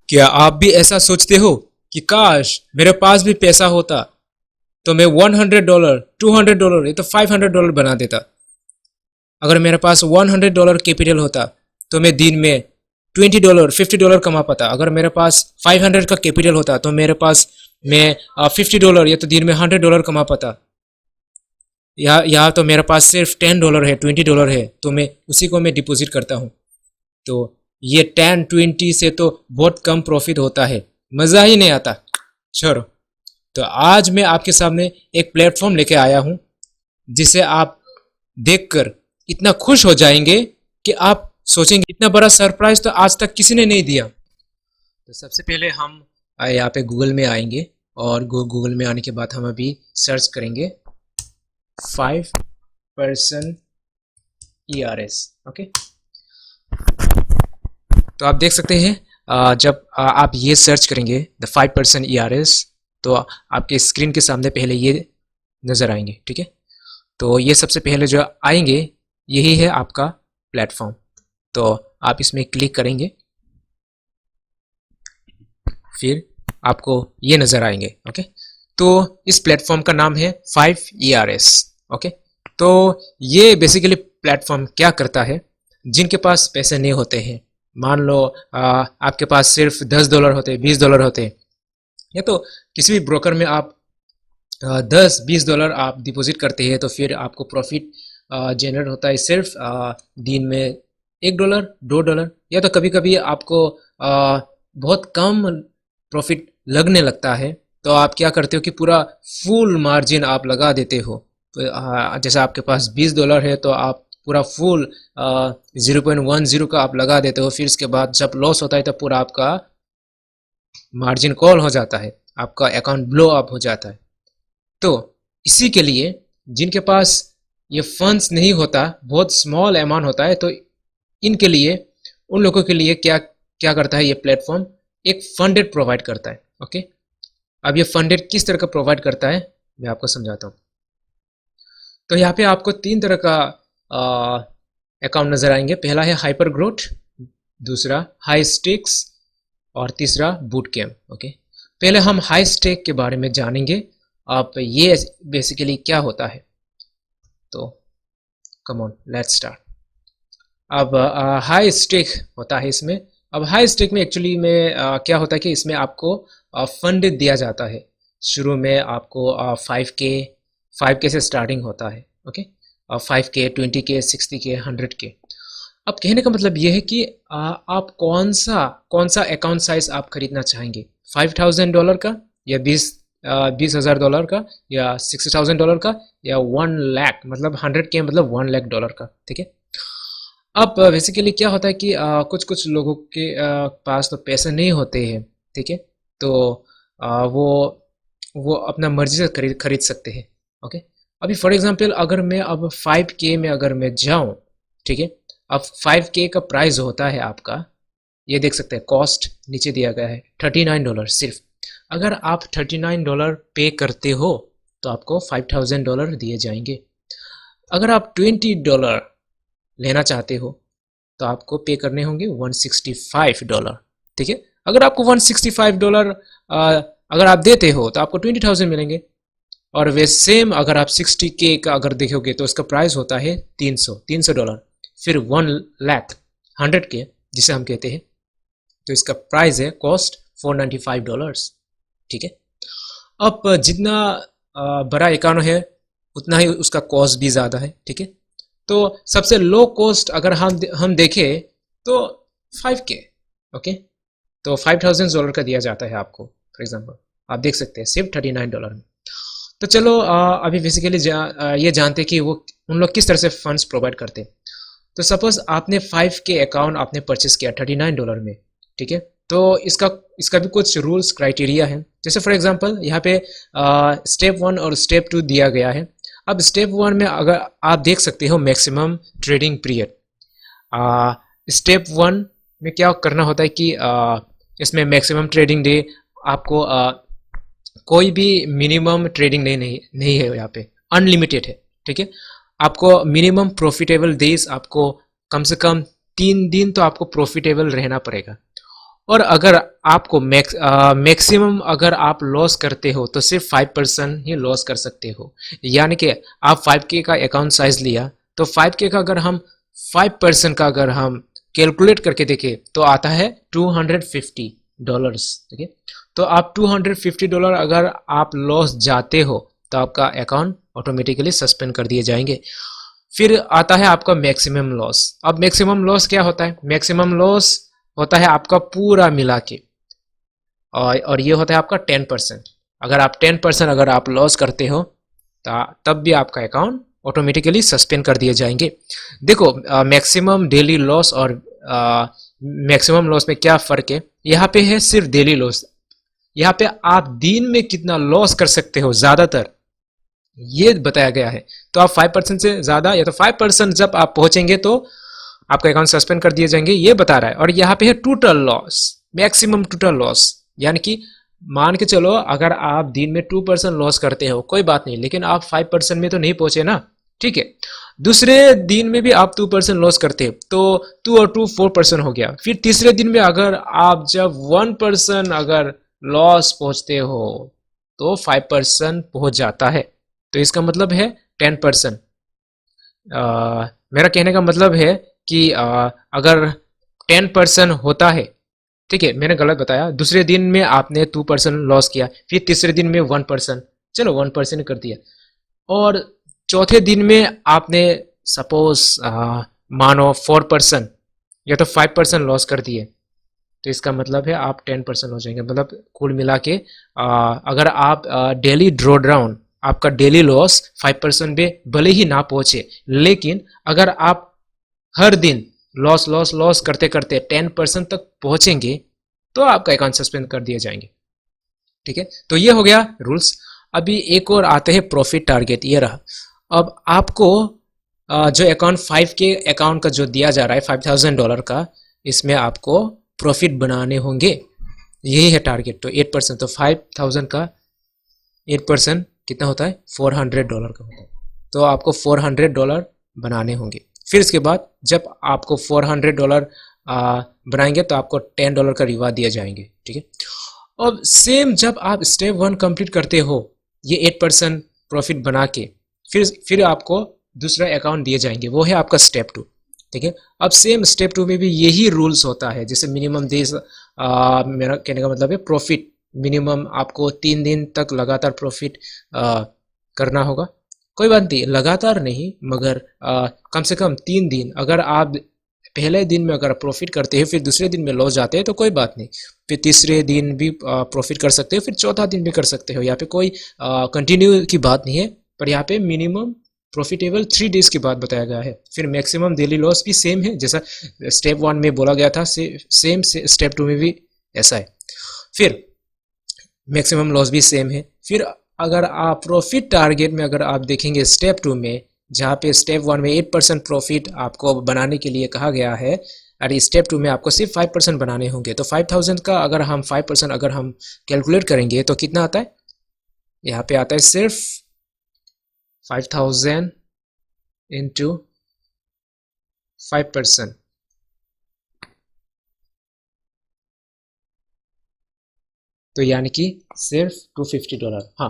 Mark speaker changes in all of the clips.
Speaker 1: क्या आप भी ऐसा सोचते हो कि काश मेरे पास भी पैसा होता तो मैं $100, $200 या तो $500 बना देता। अगर मेरे पास $100 कैपिटल होता तो मैं दिन में $20, $50 कमा पाता। अगर मेरे पास 500 का कैपिटल होता तो मेरे पास मैं $50 या तो दिन में $100 कमा पाता। यहाँ तो मेरे पास सिर्फ $10 है, $20 है, तो मैं उसी को मैं डिपॉजिट करता हूँ। तो ये 10-20 से तो बहुत कम प्रॉफिट होता है, मज़ा ही नहीं आता। छोड़ो। तो आज मैं आपके सामने एक प्लेटफॉर्म लेके आया हूँ जिसे आप देखकर इतना खुश हो जाएंगे कि आप सोचेंगे इतना बड़ा सरप्राइज तो आज तक किसी ने नहीं दिया। तो सबसे पहले हम यहाँ पे गूगल में आएंगे और गूगल में आने के बाद हम अभी सर्च करेंगे 5% ERS। ओके, तो आप देख सकते हैं जब आप ये सर्च करेंगे द 5% ERS तो आपके स्क्रीन के सामने पहले ये नज़र आएंगे। ठीक है, तो ये सबसे पहले जो आएंगे यही है आपका प्लेटफॉर्म। तो आप इसमें क्लिक करेंगे, फिर आपको ये नज़र आएंगे। ओके, तो इस प्लेटफॉर्म का नाम है 5ERS। ओके, तो ये बेसिकली प्लेटफॉर्म क्या करता है, जिनके पास पैसे नहीं होते हैं, मान लो आपके पास सिर्फ $10 होते, $20 होते, या तो किसी भी ब्रोकर में आप $10-20 आप डिपॉजिट करते हैं तो फिर आपको प्रॉफिट जनरेट होता है सिर्फ दिन में $1, $2, या तो कभी कभी आपको बहुत कम प्रॉफिट लगने लगता है तो आप क्या करते हो कि पूरा फुल मार्जिन आप लगा देते हो। तो जैसे आपके पास $20 है तो आप पूरा फुल 0.10 का आप लगा देते हो, फिर इसके बाद जब लॉस होता है तो पूरा आपका मार्जिन कॉल हो जाता है, आपका अकाउंट ब्लो अप हो जाता है। तो इसी के लिए जिनके पास ये फंड्स नहीं होता, बहुत स्मॉल अमाउंट होता है, तो इनके लिए, उन लोगों के लिए क्या क्या करता है ये प्लेटफॉर्म, एक फंडेड प्रोवाइड करता है। ओके, अब ये फंडेड किस तरह का प्रोवाइड करता है मैं आपको समझाता हूँ। तो यहाँ पे आपको 3 तरह का अकाउंट नजर आएंगे। पहला है हाइपर ग्रोथ, दूसरा हाई स्टेक्स और तीसरा बूट कैम्प। ओके, पहले हम हाई स्टेक के बारे में जानेंगे। आप ये बेसिकली क्या होता है, तो कम ऑन लेट्स स्टार्ट। अब हाई स्टेक होता है इसमें। अब हाई स्टेक में एक्चुअली में क्या होता है कि इसमें आपको फंड दिया जाता है। शुरू में आपको 5K से स्टार्टिंग होता है। Okay, 5K, 20K, 60K, 100K। अब कहने का मतलब ये है कि आप कौन सा अकाउंट साइज आप खरीदना चाहेंगे, $5,000 का या $20,000 का या $60,000 का या 1 लाख, मतलब 100K मतलब $1 लाख का। ठीक है, अब बेसिकली क्या होता है कि कुछ कुछ लोगों के पास तो पैसे नहीं होते हैं। ठीक है, तो वो अपना मर्जी से खरीद सकते हैं। ओके, अभी फॉर एग्जांपल अगर मैं अब 5K में अगर मैं जाऊं, ठीक है, अब 5K का प्राइस होता है आपका, ये देख सकते हैं, कॉस्ट नीचे दिया गया है $39 सिर्फ। अगर आप $39 पे करते हो तो आपको $5,000 दिए जाएंगे। अगर आप $20 लेना चाहते हो तो आपको पे करने होंगे $165। ठीक है, अगर आपको $165 अगर आप देते हो तो आपको 20,000 मिलेंगे। और वे सेम अगर आप 60K का अगर देखोगे तो उसका प्राइस होता है $300। फिर 1 लाख 100K जिसे हम कहते हैं, तो इसका प्राइस है कॉस्ट $495। ठीक है, अब जितना बड़ा अकाउंट है उतना ही उसका कॉस्ट भी ज़्यादा है। ठीक है, तो सबसे लो कॉस्ट अगर हम देखें तो 5K। ओके, तो $5,000 का दिया जाता है आपको। फॉर एग्जांपल आप देख सकते हैं सिर्फ $39 में। तो चलो अभी बेसिकली ये जानते हैं कि वो उन लोग किस तरह से फंड्स प्रोवाइड करते हैं। तो सपोज आपने 5K अकाउंट आपने परचेस किया $39 में। ठीक है, तो इसका भी कुछ रूल्स क्राइटेरिया है। जैसे फॉर एग्जांपल यहाँ पे स्टेप 1 और स्टेप 2 दिया गया है। अब स्टेप 1 में अगर आप देख सकते हो मैक्सिमम ट्रेडिंग पीरियड। स्टेप 1 में क्या करना होता है कि इसमें मैक्सिमम ट्रेडिंग डे आपको कोई भी मिनिमम ट्रेडिंग डे नहीं है, यहाँ पे अनलिमिटेड है। ठीक है, आपको मिनिमम प्रॉफिटेबल डेज आपको कम से कम 3 दिन तो आपको प्रॉफिटेबल रहना पड़ेगा। और अगर आपको मैक्सिमम अगर आप लॉस करते हो तो सिर्फ 5% ही लॉस कर सकते हो। यानी कि आप 5K का अकाउंट साइज लिया तो 5K का अगर हम 5% का अगर हम कैलकुलेट करके देखें तो आता है $250। ठीक है, तो आप $250 अगर आप लॉस जाते हो तो आपका अकाउंट ऑटोमेटिकली सस्पेंड कर दिए जाएंगे। फिर आता है आपका मैक्सिमम लॉस। अब मैक्सिमम लॉस क्या होता है? मैक्सिमम लॉस होता है आपका पूरा मिला के, और ये होता है आपका 10%। अगर आप 10% अगर आप लॉस करते हो तब भी आपका अकाउंट ऑटोमेटिकली सस्पेंड कर दिए जाएंगे। देखो, मैक्सिमम डेली लॉस और मैक्सिमम लॉस में क्या फ़र्क है? यहाँ पे है सिर्फ डेली लॉस। यहाँ पे आप दिन में कितना लॉस कर सकते हो ज़्यादातर ये बताया गया है। तो आप 5% से ज़्यादा या तो 5% जब आप पहुंचेंगे तो आपका अकाउंट सस्पेंड कर दिए जाएंगे, ये बता रहा है। और यहाँ पे है total loss, maximum total loss, यानी कि मान के चलो अगर आप दिन में 2% लॉस करते हो कोई बात नहीं, लेकिन आप 5% में तो नहीं पहुंचे ना। ठीक है, दूसरे दिन में भी आप 2% लॉस करते हो तो 2 और 2 4% हो गया। फिर तीसरे दिन में अगर आप जब 1% अगर लॉस पहुंचते हो तो 5% पहुंच जाता है। तो इसका मतलब है 10%। मेरा कहने का मतलब है कि अगर 10% होता है, ठीक है, मैंने गलत बताया, दूसरे दिन में आपने 2% लॉस किया, फिर तीसरे दिन में 1%, चलो 1% कर दिया, और चौथे दिन में आपने सपोज मानो 4% या तो 5% लॉस कर दिए, तो इसका मतलब है आप 10% हो जाएंगे। मतलब कुल मिला के अगर आप डेली ड्रॉ डाउन, आपका डेली लॉस 5% पे भले ही ना पहुंचे, लेकिन अगर आप हर दिन लॉस लॉस लॉस करते करते 10% तक पहुंचेंगे तो आपका अकाउंट सस्पेंड कर दिए जाएंगे। ठीक है, तो ये हो गया रूल्स। अभी एक और आते हैं प्रॉफिट टारगेट, ये रहा। अब आपको जो अकाउंट 5K अकाउंट का जो दिया जा रहा है $5,000 का, इसमें आपको प्रॉफिट बनाने होंगे, यही है टारगेट। तो 8%, तो 5,000 का 8% कितना होता है? $400 का होता है। तो आपको $400 बनाने होंगे। फिर इसके बाद जब आपको $400 बनाएंगे तो आपको $10 का रिवार्ड दिए जाएंगे। ठीक है, अब सेम जब आप स्टेप 1 कंप्लीट करते हो ये 8% प्रॉफिट बना के, फिर आपको दूसरा अकाउंट दिए जाएंगे, वो है आपका स्टेप 2। ठीक है, अब सेम स्टेप 2 में भी यही रूल्स होता है। जैसे मिनिमम डेज, मेरा कहने का मतलब है प्रॉफिट मिनिमम आपको 3 दिन तक लगातार प्रॉफिट करना होगा। कोई बात नहीं, लगातार नहीं, मगर कम से कम 3 दिन। अगर आप पहले दिन में अगर प्रॉफिट करते हैं फिर दूसरे दिन में लॉस जाते हैं तो कोई बात नहीं, फिर तीसरे दिन भी प्रॉफिट कर सकते हो, फिर चौथा दिन भी कर सकते हो। यहाँ पे कोई कंटिन्यू की बात नहीं है, पर यहाँ पे मिनिमम प्रॉफिटेबल 3 डेज की बात बताया गया है। फिर मैक्सिमम डेली लॉस भी सेम है, जैसा स्टेप 1 में बोला गया था, सेम स्टेप 2 में भी ऐसा है। फिर मैक्सिमम लॉस भी सेम है। फिर अगर आप प्रॉफिट टारगेट में अगर आप देखेंगे स्टेप 2 में, जहाँ पे स्टेप 1 में 8% प्रॉफिट आपको बनाने के लिए कहा गया है, और स्टेप 2 में आपको सिर्फ 5% बनाने होंगे। तो 5,000 का अगर हम 5% अगर हम कैलकुलेट करेंगे तो कितना आता है? यहाँ पे आता है सिर्फ 5,000 इंटू 5%, तो यानी कि सिर्फ $250। हाँ,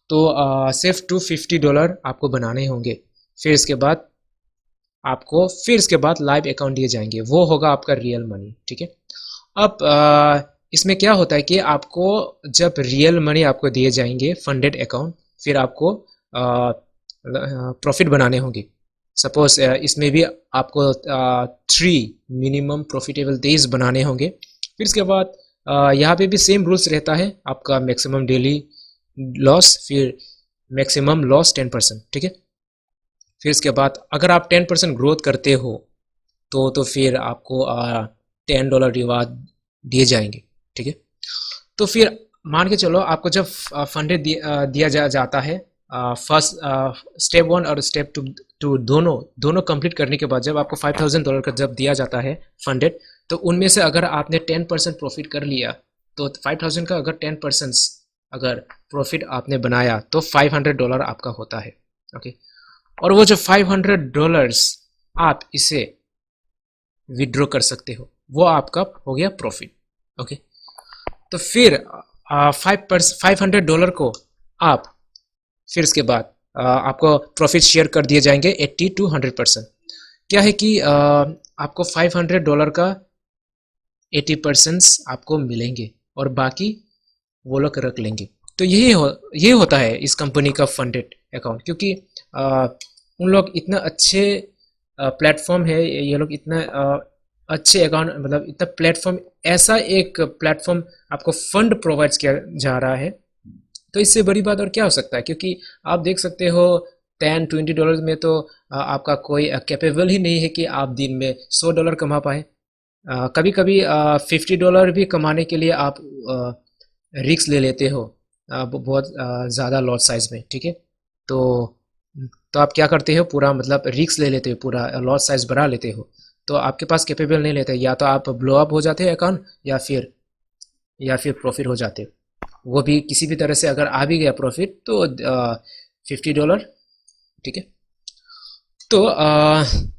Speaker 1: तो सिर्फ $250 आपको बनाने होंगे। फिर इसके बाद आपको लाइव अकाउंट दिए जाएंगे, वो होगा आपका रियल मनी। ठीक है, अब इसमें क्या होता है कि आपको जब रियल मनी आपको दिए जाएंगे फंडेड अकाउंट, फिर आपको प्रॉफिट बनाने होंगे। सपोज इसमें भी आपको 3 मिनिमम प्रॉफिटेबल डेज बनाने होंगे। फिर इसके बाद यहाँ पे भी सेम रूल्स रहता है, आपका मैक्सिमम डेली लॉस, फिर मैक्सिमम लॉस 10%। ठीक है, फिर इसके बाद अगर आप 10% ग्रोथ करते हो तो फिर आपको $10 रिवार्ड दिए जाएंगे। ठीक है, तो फिर मान के चलो आपको जब फंडेड दिया जाता है, फर्स्ट स्टेप 1 और स्टेप 2 दोनों कंप्लीट करने के बाद जब आपको $5,000 का जब दिया जाता है फंडेड, तो उनमें से अगर आपने 10% प्रॉफिट कर लिया तो 5,000 का अगर 10% अगर प्रॉफिट आपने बनाया तो $500 आपका होता है। ओके, और वो जो $500 आप इसे विड्रॉ कर सकते हो, वो आपका हो गया प्रॉफिट। ओके। तो फिर $500 को आप फिर इसके बाद आपको प्रॉफिट शेयर कर दिए जाएंगे 80 to 100%। क्या है कि आपको $500 का 80% आपको मिलेंगे और बाकी वो लोग रख लेंगे। तो यही होता है इस कंपनी का फंडेड अकाउंट, क्योंकि उन लोग इतना अच्छे प्लेटफॉर्म है, ये लोग इतना अच्छे अकाउंट, मतलब इतना प्लेटफॉर्म, ऐसा एक प्लेटफॉर्म आपको फंड प्रोवाइड किया जा रहा है। तो इससे बड़ी बात और क्या हो सकता है, क्योंकि आप देख सकते हो $10-20 में तो आपका कोई कैपेबल ही नहीं है कि आप दिन में $100 कमा पाए। कभी कभी $50 भी कमाने के लिए आप रिक्स ले लेते हो बहुत ज़्यादा लॉट साइज में, ठीक है। तो आप क्या करते हो, पूरा मतलब रिक्स ले लेते हो, पूरा लॉट साइज बढ़ा लेते हो। तो आपके पास कैपेबल नहीं लेते, या तो आप ब्लो अप हो जाते हैं अकाउंट, या फिर प्रॉफिट हो जाते हो। वो भी किसी भी तरह से अगर आ भी गया प्रॉफिट तो $50, ठीक है। तो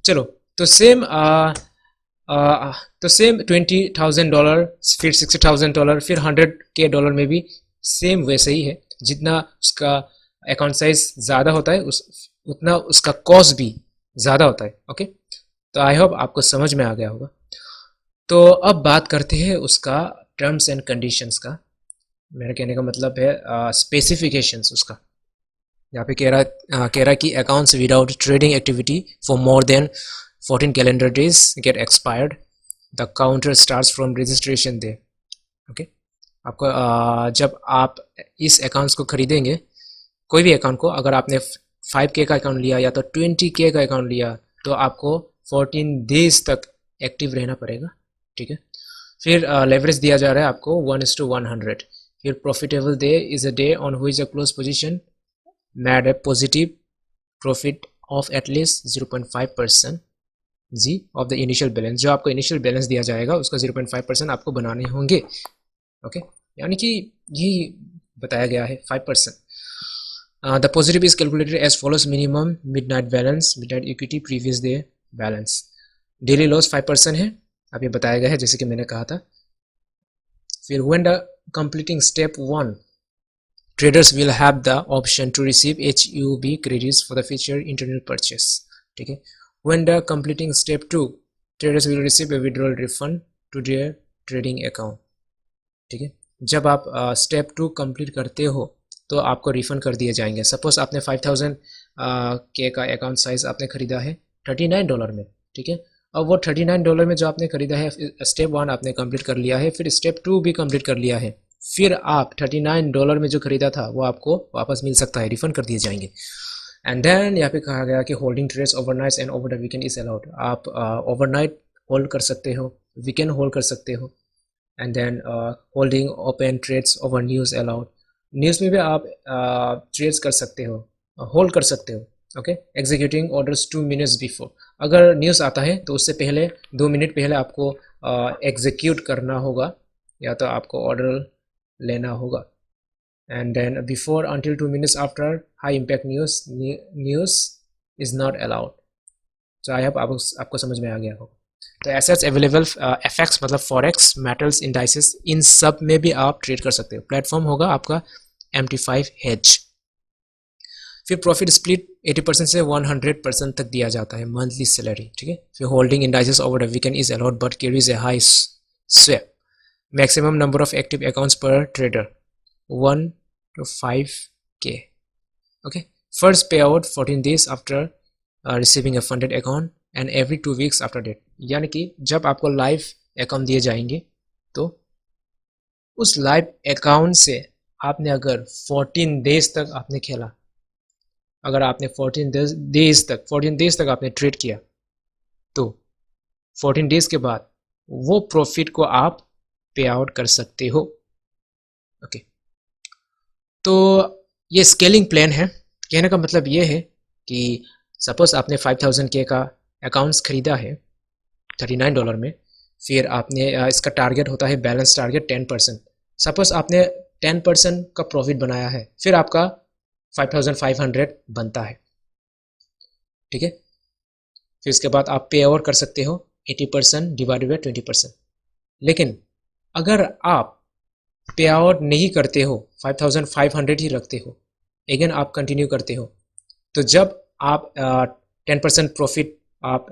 Speaker 1: चलो, तो सेम $20,000, फिर $60,000, फिर $100K में भी सेम वैसे ही है। जितना उसका अकाउंट साइज ज़्यादा होता है उतना उसका कॉस्ट भी ज़्यादा होता है। ओके, तो आई होप आपको समझ में आ गया होगा। तो अब बात करते हैं उसका टर्म्स एंड कंडीशंस का। मेरा कहने का मतलब है स्पेसिफिकेशंस उसका। यहाँ पे कह रहा कि accounts without trading activity for more than 14 calendar days get expired, the counter starts from registration day. Okay, आपको जब आप इस अकाउंट्स को खरीदेंगे, कोई भी अकाउंट को, अगर आपने 5K का अकाउंट लिया या तो 20K का अकाउंट लिया, तो आपको 14 डेज तक एक्टिव रहना पड़ेगा, ठीक है। फिर लेवरेज दिया जा रहा है आपको 1:100। फिर profitable day is a day on which a close position made a positive profit of at least 0.5% जी ऑफ द इनिशियल बैलेंस। जो आपको इनिशियल बैलेंस दिया जाएगा उसका 0.5% आपको बनाने होंगे। ओके, यानी कि यही बताया गया है 5%। The positive is calculated as follows: minimum midnight balance, midnight equity, previous day balance. Daily loss 5% है, अब ये बताया गया है जैसे कि मैंने कहा था। फिर when the completing step 1, traders will have the option to receive HUB credits for the future internal purchase, ठीक है। When the completing step 2, traders will receive a withdrawal refund to their trading account, ठीक है। जब आप step 2 complete करते हो तो आपको रिफंड कर दिए जाएंगे। सपोज आपने 5,000 के का अकाउंट साइज आपने खरीदा है $39 में, ठीक है। अब वो $39 में जो आपने खरीदा है, स्टेप 1 आपने कंप्लीट कर लिया है, फिर स्टेप 2 भी कंप्लीट कर लिया है, फिर आप $39 में जो खरीदा था वो आपको वापस मिल सकता है, रिफंड कर दिए जाएंगे। एंड देन यहाँ पे कहा गया कि holding trades overnight and over the weekend is allowed. आप ओवरनाइट होल्ड कर सकते हो, वीकेंड होल्ड कर सकते हो। And then holding open trades over news allowed. News में भी आप ट्रेड्स कर सकते हो, होल्ड कर सकते हो। Okay, executing orders 2 minutes before. अगर न्यूज़ आता है तो उससे पहले 2 मिनट पहले आपको एग्जीक्यूट करना होगा, या तो आपको ऑर्डर लेना होगा। And then before until 2 minutes after high impact news is not allowed। तो आई होप आपको समझ में आ गया होगा। तो एसेट्स अवेलेबल एफएक्स मतलब फॉरेक्स, मेटल्स, इंडाइसेस, इन सब में भी आप ट्रेड कर सकते हो। प्लेटफॉर्म होगा आपका MT5 हेज। फिर प्रॉफिट स्प्लिट 80% से 100% तक दिया जाता है, मंथली सैलरी, ठीक है। फिर holding indices over the weekend is allowed but carries A high swap. Maximum number of active accounts पर trader 1 to 5K। okay, first payout 14 days after receiving a funded account and every 2 weeks after that। यानी कि जब आपको live account दिए जाएंगे तो उस live account से आपने अगर 14 डेज तक आपने खेला, अगर आपने 14 डेज तक आपने ट्रेड किया, तो 14 डेज के बाद वो प्रॉफिट को आप पे आउट कर सकते हो। ओके, तो ये स्केलिंग प्लान है। कहने का मतलब ये है कि सपोज आपने 5,000K का अकाउंट्स खरीदा है $39 में, फिर आपने इसका टारगेट होता है बैलेंस टारगेट 10%। सपोज आपने 10% का प्रॉफिट बनाया है, फिर आपका 5,500 बनता है, ठीक है। फिर इसके बाद आप पे ओवर कर सकते हो 80% डिवाइडेड बाई 20%। लेकिन अगर आप पे आउट नहीं करते हो, 5500 ही रखते हो, अगेन आप कंटिन्यू करते हो, तो जब आप 10% प्रॉफिट आप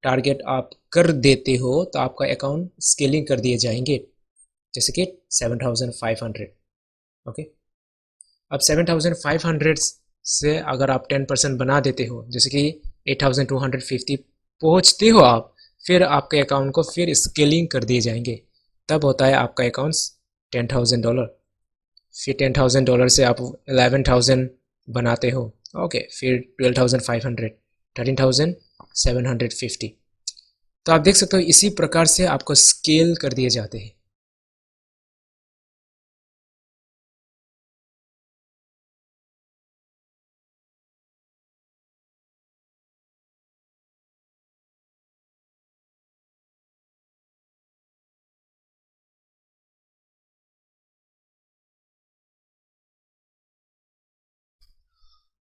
Speaker 1: टारगेट आप कर देते हो तो आपका अकाउंट स्केलिंग कर दिए जाएंगे, जैसे कि 7500। ओके, अब 7500 से अगर आप 10% बना देते हो, जैसे कि 8250 पहुंचते हो आप, फिर आपके अकाउंट को फिर स्केलिंग कर दिए जाएंगे, तब होता है आपका अकाउंट्स $10,000। फिर $10,000 से आप 11,000 बनाते हो, ओके, फिर 12,500, 13,750। तो आप देख सकते हो इसी प्रकार से आपको स्केल कर दिए जाते हैं।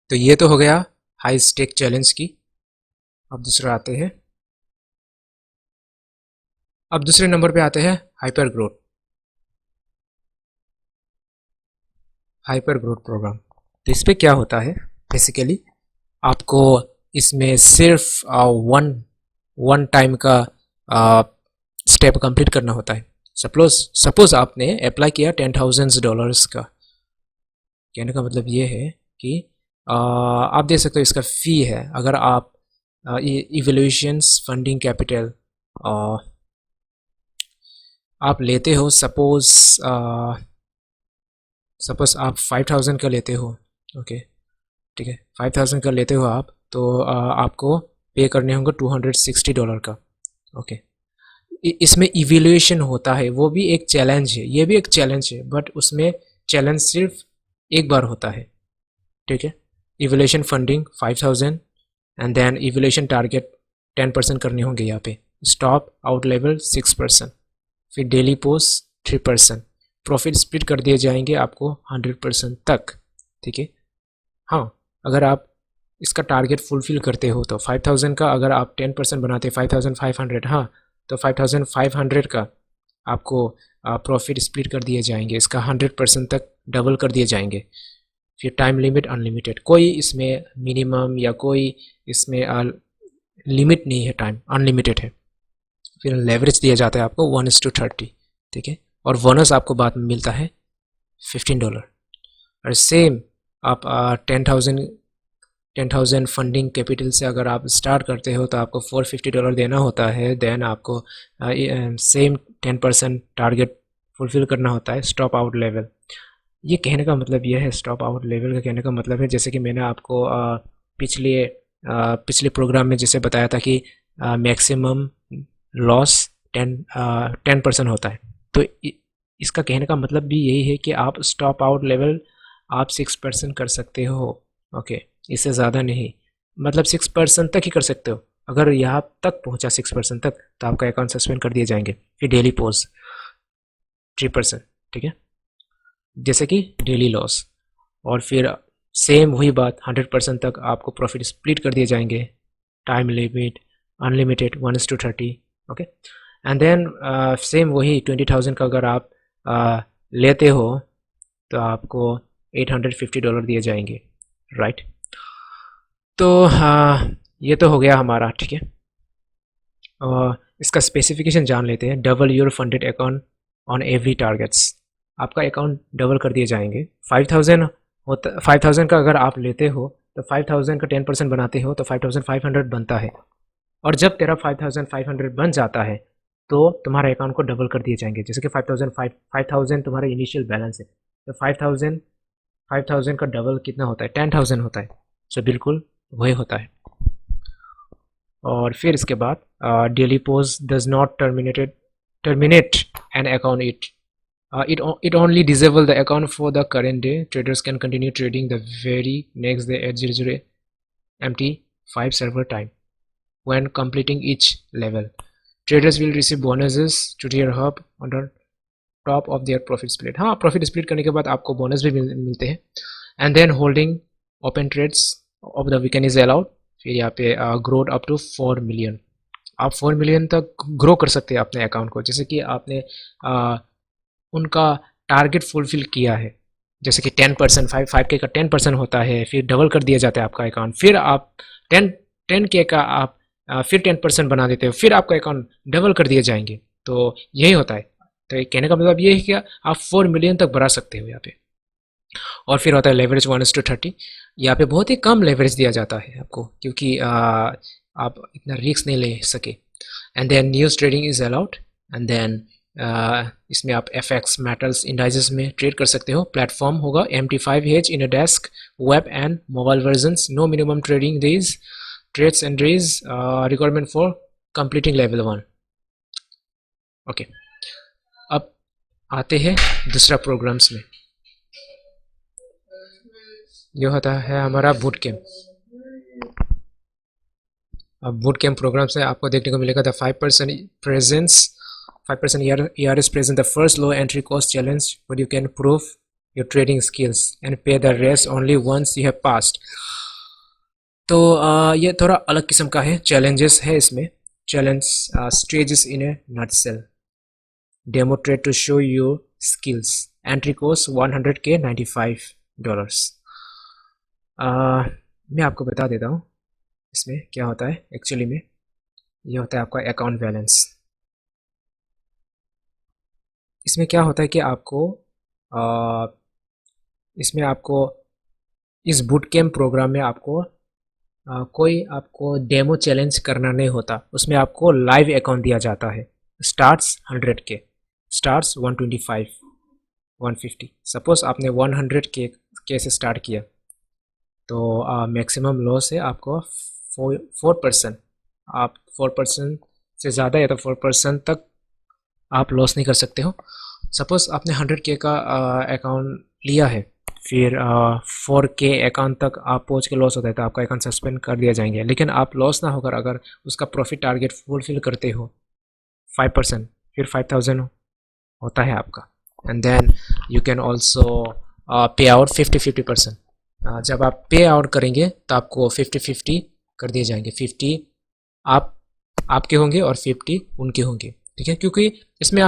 Speaker 1: तो ये तो हो गया हाई स्टेक चैलेंज की। अब दूसरा आते हैं, अब दूसरे नंबर पे आते हैं hyper growth. Hyper growth program, तो इस पे क्या होता है बेसिकली, आपको इसमें सिर्फ वन वन टाइम का स्टेप कंप्लीट करना होता है। सपोज सपोज आपने अप्लाई किया $10,000 का, कहने का मतलब ये है कि आप देख सकते हो इसका फ़ी है। अगर आप इवोल्यूशंस फंडिंग कैपिटल आप लेते हो, सपोज सपोज आप 5,000 का लेते हो, ओके, ठीक है, 5,000 का लेते हो आप, तो आपको पे करने होंगे $260 का, ओके। इसमें इवेल्युएशन होता है, वो भी एक चैलेंज है, ये भी एक चैलेंज है, बट उसमें चैलेंज सिर्फ एक बार होता है, ठीक है। Evaluation funding 5,000 and then evaluation target 10% करने होंगे यहाँ पे, स्टॉप आउट लेवल 6%, फिर डेली पोस्ट 3%, प्रॉफिट स्प्लिट कर दिए जाएंगे आपको 100% तक, ठीक है। हाँ, अगर आप इसका टारगेट फुलफिल करते हो तो 5,000 का अगर आप 10% बनाते 5,500, हाँ, तो 5,500 का आपको प्रॉफिट स्प्लिट कर दिए जाएंगे, इसका 100% तक डबल कर दिए जाएंगे। फिर टाइम लिमिट अनलिमिटेड, कोई इसमें मिनिमम या कोई इसमें लिमिट नहीं है, टाइम अनलिमिटेड है। फिर लेवरेज दिया जाता है आपको 1:30, ठीक है, और बोनस आपको बाद में मिलता है $15। और सेम आप 10,000 फंडिंग कैपिटल से अगर आप स्टार्ट करते हो तो आपको $450 देना होता है, देन आपको सेम 10% टारगेट फुलफिल करना होता है, स्टॉप आउट लेवल। ये कहने का मतलब यह है, स्टॉप आउट लेवल का कहने का मतलब है, जैसे कि मैंने आपको पिछले प्रोग्राम में जैसे बताया था कि मैक्सिमम लॉस 10% होता है, तो इसका कहने का मतलब भी यही है कि आप स्टॉप आउट लेवल आप 6% कर सकते हो, ओके, इससे ज़्यादा नहीं, मतलब 6% तक ही कर सकते हो। अगर यहाँ तक पहुँचा 6% तक तो आपका अकाउंट सस्पेंड कर दिए जाएंगे। फिर डेली पोज 3%, ठीक है, जैसे कि डेली लॉस। और फिर सेम वही बात 100% तक आपको प्रॉफिट स्प्लिट कर दिए जाएंगे, time limit unlimited 1:30, okay. And then same वही 20,000 का अगर आप लेते हो तो आपको $850 दिए जाएंगे, राइट। तो ये तो हो गया हमारा, ठीक है। इसका स्पेसिफिकेशन जान लेते हैं। Double your funded account on every targets, आपका अकाउंट डबल कर दिए जाएंगे। 5,000 होता, 5,000 का अगर आप लेते हो तो 5,000 का 10% बनाते हो तो 5,500 बनता है, और जब तेरा 5,500 बन जाता है तो तुम्हारे अकाउंट को डबल कर दिए जाएंगे। जैसे कि 5,000 तुम्हारा इनिशियल बैलेंस है, तो 5,000 का डबल कितना होता है, 10,000 होता है। सो बिल्कुल वही होता है। और फिर इसके बाद daily pose does not terminate an account, it only disable the account for the current day. Traders can continue trading the very next day at 00 MT5 server time. When completing each level, traders will receive bonuses to their hub on the top of their profit split. हाँ, profit split करने के बाद आपको bonus भी मिलते हैं। And then holding open trades of the weekend is allowed. फिर यहाँ पे ग्रोथ अप टू 4 मिलियन, आप 4 मिलियन तक ग्रो कर सकते हैं अपने अकाउंट को, जैसे कि आपने उनका टारगेट फुलफिल किया है। जैसे कि 10%, 5K का 10% होता है, फिर डबल कर दिया जाता है आपका अकाउंट, फिर आप 10K का आप फिर 10% बना देते हो, फिर आपका अकाउंट डबल कर दिए जाएंगे। तो यही होता है। तो ये कहने का मतलब ये है कि आप 4 मिलियन तक बढ़ा सकते हो यहाँ पे। और फिर होता है लेवरेज 1:30। यहाँ पे बहुत ही कम लेवरेज दिया जाता है आपको, क्योंकि आप इतना रिस्क नहीं ले सके। And then news trading is allowed. And then इसमें आप FX मेटल्स इंडाइजेस में ट्रेड कर सकते हो। प्लेटफॉर्म होगा MT5 has in a desk, web and mobile versions. No minimum trading days, trades and days requirement for completing level 1। Okay, अब आते हैं दूसरा प्रोग्राम्स में। ये होता है हमारा बूट कैम्प। अब बूट कैम्प प्रोग्राम से आपको देखने को मिलेगा the 5% ERS present the first low entry cost challenge, but you can prove your trading skills and pay the rest only once you have passed। तो ये थोड़ा अलग किस्म का है, चैलेंजेस है इसमें। Challenge stages in a nutshell, demo trade to show your skills, entry cost $100K $95। मैं आपको बता देता हूँ इसमें क्या होता है एक्चुअली में। ये होता है आपका अकाउंट बैलेंस। इसमें क्या होता है कि इसमें आपको इस बूट कैम्प प्रोग्राम में आपको कोई आपको डेमो चैलेंज करना नहीं होता। उसमें आपको लाइव अकाउंट दिया जाता है। Starts 100K, starts 125, 150। सपोज आपने 100K से स्टार्ट किया, तो मैक्सिमम लॉस है आपको 4%। आप 4% से ज़्यादा या तो 4% तक आप लॉस नहीं कर सकते हो। सपोज आपने 100K का अकाउंट लिया है, फिर 4K अकाउंट तक आप पहुँच के लॉस होता है, तो आपका अकाउंट सस्पेंड कर दिया जाएंगे। लेकिन आप लॉस ना होकर अगर उसका प्रॉफिट टारगेट फुलफिल करते हो 5%, फिर 5000 होता है आपका। And then you can also pay out 50-50%। जब आप पे आउट करेंगे तो आपको 50-50 कर दिए जाएंगे। 50 आपके होंगे और 50 उनके होंगे, ठीक है। क्योंकि इसमें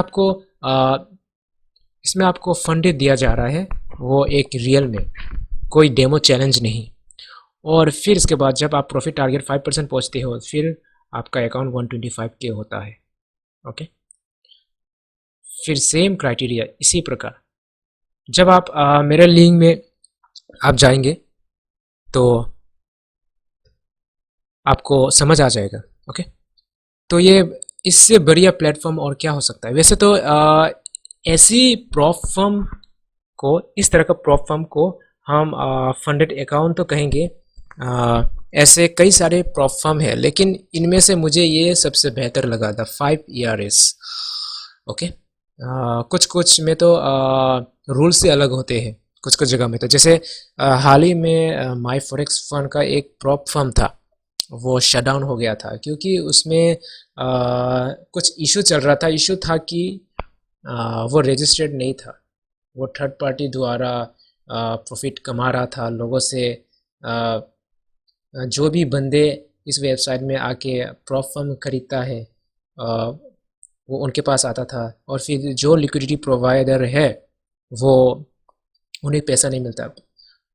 Speaker 1: आपको फंड दिया जा रहा है, वो एक रियल में, कोई डेमो चैलेंज नहीं। और फिर इसके बाद जब आप प्रॉफिट टारगेट 5% पहुँचते हो, फिर आपका अकाउंट 125K होता है। ओके, फिर सेम क्राइटेरिया इसी प्रकार जब आप मेरे लिंक में आप जाएंगे तो आपको समझ आ जाएगा। ओके, तो ये इससे बढ़िया प्लेटफॉर्म और क्या हो सकता है। वैसे तो ऐसी प्रॉप फर्म को, इस तरह का प्रॉप फर्म को हम फंडेड अकाउंट तो कहेंगे। ऐसे कई सारे प्रॉप फर्म है, लेकिन इनमें से मुझे ये सबसे बेहतर लगा था 5 ERS। ओके, कुछ कुछ में तो रूल से अलग होते हैं, कुछ कुछ जगह में तो। जैसे हाल ही में माई फॉरेक्स फंड का एक प्रॉप फर्म था, वो शट डाउन हो गया था क्योंकि उसमें कुछ इशू चल रहा था। इशू था कि वो रजिस्टर्ड नहीं था, वो थर्ड पार्टी द्वारा प्रॉफिट कमा रहा था लोगों से। जो भी बंदे इस वेबसाइट में आके प्रॉप फर्म खरीदता है, वो उनके पास आता था, और फिर जो लिक्विडिटी प्रोवाइडर है वो उन्हें पैसा नहीं मिलता।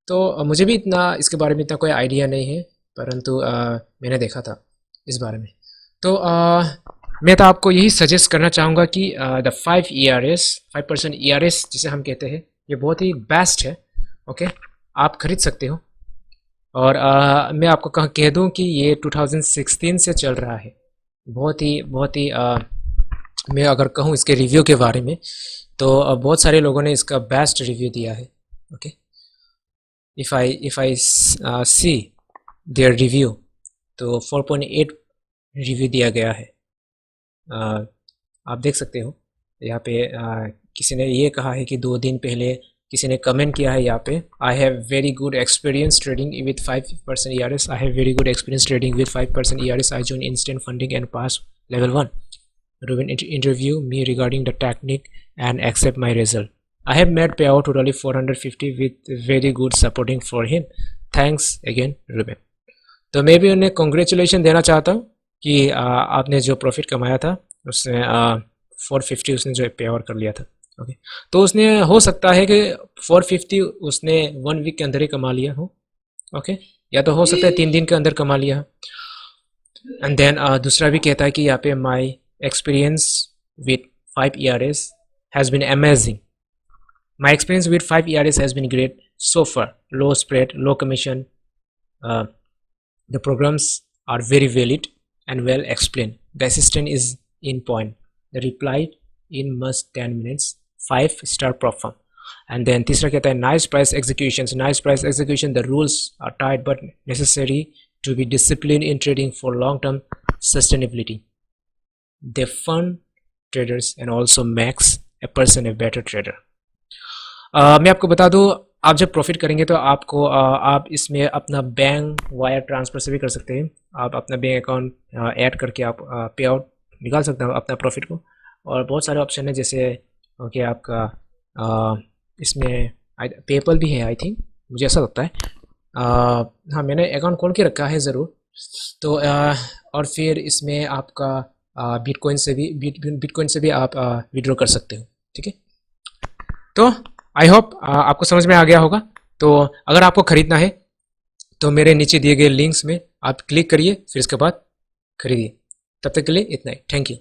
Speaker 1: तो मुझे भी इतना इसके बारे में इतना कोई आइडिया नहीं है, परंतु मैंने देखा था इस बारे में। तो मैं तो आपको यही सजेस्ट करना चाहूँगा कि द 5% ERS जिसे हम कहते हैं, ये बहुत ही बेस्ट है। ओके, आप खरीद सकते हो। और मैं आपको कह दूँ कि ये 2016 से चल रहा है। बहुत ही मैं अगर कहूँ इसके रिव्यू के बारे में, तो बहुत सारे लोगों ने इसका बेस्ट रिव्यू दिया है। Okay, if I see their review, तो 4.8 रिव्यू दिया गया है। आप देख सकते हो यहाँ पे। किसी ने ये कहा है कि 2 दिन पहले किसी ने कमेंट किया है यहाँ पे, I have very good experience trading with 5% ERS। I have very good experience trading with 5% ERS। I joined instant funding and pass level 1। Ruben interview me regarding the technique and accept my result। I have made payout totally 450 with very good supporting for him। Thanks again Ruben। तो मैं भी उन्हें congratulation देना चाहता हूँ कि आपने जो प्रॉफिट कमाया था उसने 450 उसने जो पे आउट कर लिया था। ओके, तो उसने हो सकता है कि 450 उसने 1 वीक के अंदर ही कमा लिया हो। ओके, या तो हो सकता है 3 दिन के अंदर कमा लिया। एंड देन दूसरा भी कहता है कि यहाँ पे my experience with 5 ERS has been amazing. My experience with 5 ERS has been great so far. Low spread, low commission. Uh, the programs are very valid and well explained. The assistant is in point. The reply in must 10 minutes. 5-star perform. And then तीसरा कहता है nice price executions. Nice price execution. The rules are tight but necessary to be disciplined in trading for long-term sustainability. They fund traders and also makes a person a better trader. मैं आपको बता दूं, आप जब profit करेंगे तो आपको आप इसमें अपना बैंक वायर ट्रांसफ़र से भी कर सकते हैं। आप अपना बैंक अकाउंट ऐड करके आप पे आउट निकाल सकते हो अपना प्रॉफिट को। और बहुत सारे ऑप्शन है, जैसे कि आपका इसमें पेपल भी है आई थिंक, मुझे ऐसा लगता है। हाँ, मैंने अकाउंट खोल के रखा है ज़रूर। तो और फिर इसमें आपका बिटकॉइन से भी आप विड्रॉ कर सकते हो। ठीक है, तो आई होप आपको समझ में आ गया होगा। तो अगर आपको खरीदना है तो मेरे नीचे दिए गए लिंक्स में आप क्लिक करिए, फिर इसके बाद खरीदिए। तब तक के लिए इतना ही, थैंक यू।